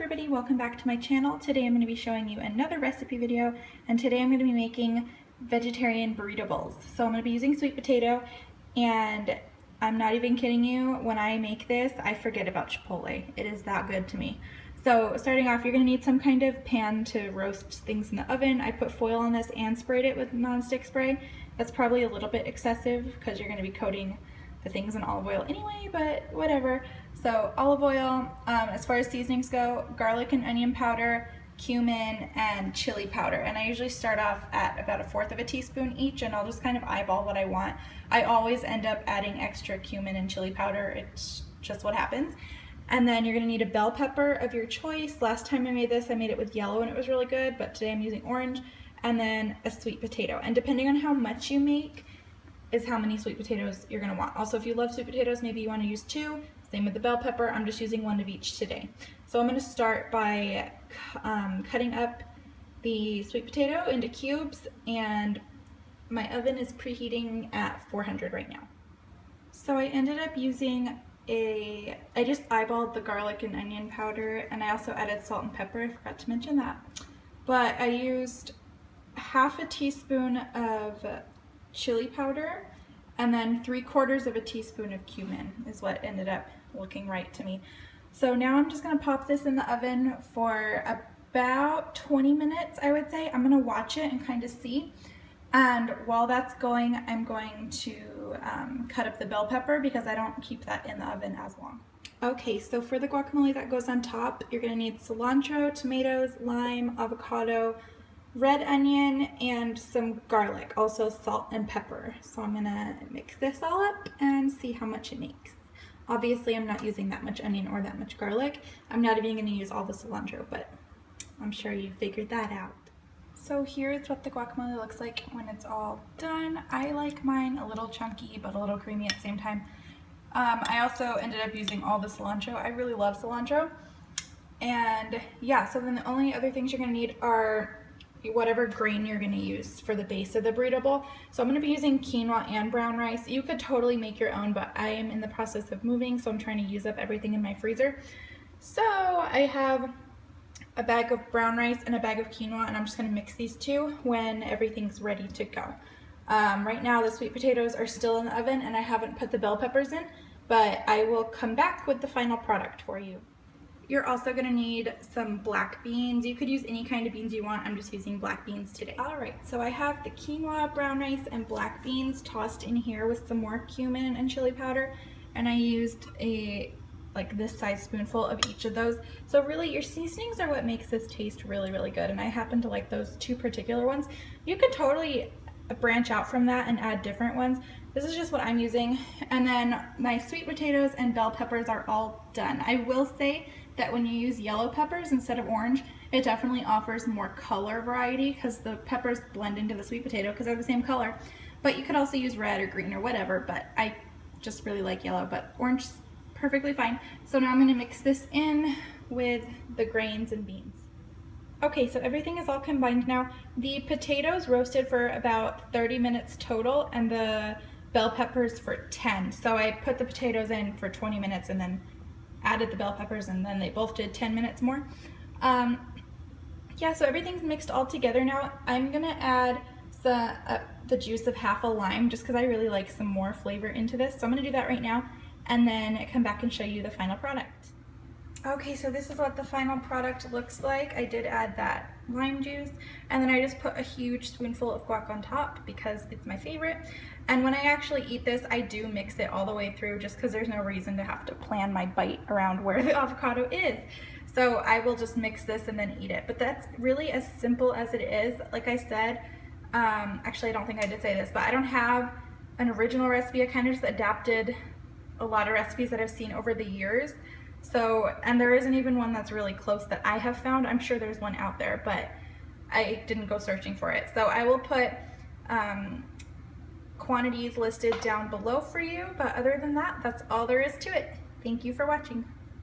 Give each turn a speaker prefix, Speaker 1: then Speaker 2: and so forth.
Speaker 1: everybody, welcome back to my channel. Today I'm going to be showing you another recipe video, and today I'm going to be making vegetarian burrito bowls. So I'm going to be using sweet potato, and I'm not even kidding you, when I make this I forget about chipotle. It is that good to me. So starting off, you're going to need some kind of pan to roast things in the oven. I put foil on this and sprayed it with nonstick spray. That's probably a little bit excessive because you're going to be coating the things in olive oil anyway, but whatever. So olive oil, as far as seasonings go, garlic and onion powder, cumin, and chili powder. And I usually start off at about 1/4 of a teaspoon each, and I'll just kind of eyeball what I want. I always end up adding extra cumin and chili powder. It's just what happens. And then you're gonna need a bell pepper of your choice. Last time I made this, I made it with yellow and it was really good, but today I'm using orange. And then a sweet potato. And depending on how much you make is how many sweet potatoes you're gonna want. Also, if you love sweet potatoes, maybe you wanna use 2. Same with the bell pepper. I'm just using 1 of each today. So I'm going to start by cutting up the sweet potato into cubes, and my oven is preheating at 400 right now. So I ended up using I just eyeballed the garlic and onion powder, and I also added salt and pepper. I forgot to mention that. But I used 1/2 teaspoon of chili powder, and then 3/4 of a teaspoon of cumin is what ended up looking right to me. So now I'm just gonna pop this in the oven for about 20 minutes, I would say. I'm gonna watch it and kind of see. And while that's going, I'm going to cut up the bell pepper because I don't keep that in the oven as long. Okay, so for the guacamole that goes on top, you're gonna need cilantro, tomatoes, lime, avocado, red onion, and some garlic, also salt and pepper. So I'm gonna mix this all up and see how much it makes. Obviously I'm not using that much onion or that much garlic. I'm not even gonna use all the cilantro, but I'm sure you figured that out. So here's what the guacamole looks like when it's all done. I like mine a little chunky but a little creamy at the same time. I also ended up using all the cilantro. I really love cilantro. And yeah, so then the only other things you're gonna need are whatever grain you're going to use for the base of the burrito bowl. So I'm going to be using quinoa and brown rice. You could totally make your own, but I am in the process of moving, so I'm trying to use up everything in my freezer. So I have a bag of brown rice and a bag of quinoa, and I'm just going to mix these two when everything's ready to go. Right now the sweet potatoes are still in the oven, and I haven't put the bell peppers in, but I will come back with the final product for you. You're also gonna need some black beans. You could use any kind of beans you want. I'm just using black beans today. All right, so I have the quinoa, brown rice, and black beans tossed in here with some more cumin and chili powder. And I used like this size spoonful of each of those. So really your seasonings are what makes this taste really, really good. And I happen to like those 2 particular ones. You could totally branch out from that and add different ones. This is just what I'm using. And then my sweet potatoes and bell peppers are all done. I will say that when you use yellow peppers instead of orange, it definitely offers more color variety because the peppers blend into the sweet potato because they're the same color. But you could also use red or green or whatever, but I just really like yellow, but orange is perfectly fine. So now I'm gonna mix this in with the grains and beans. Okay, so everything is all combined now. The potatoes roasted for about 30 minutes total, and the bell peppers for 10. So I put the potatoes in for 20 minutes and then added the bell peppers, and then they both did 10 minutes more. Yeah, so everything's mixed all together now. I'm gonna add the juice of 1/2 a lime just because I really like some more flavor into this. So I'm gonna do that right now and then come back and show you the final product. Okay, so this is what the final product looks like. I did add that lime juice, and then I just put a huge spoonful of guac on top because it's my favorite. And when I actually eat this, I do mix it all the way through just because there's no reason to have to plan my bite around where the avocado is. So I will just mix this and then eat it. But that's really as simple as it is. Like I said, actually I don't think I did say this, but I don't have an original recipe. I kind of just adapted a lot of recipes that I've seen over the years. So, and there isn't even one that's really close that I have found. I'm sure there's one out there, but I didn't go searching for it. So I will put quantities listed down below for you, but other than that, that's all there is to it. Thank you for watching.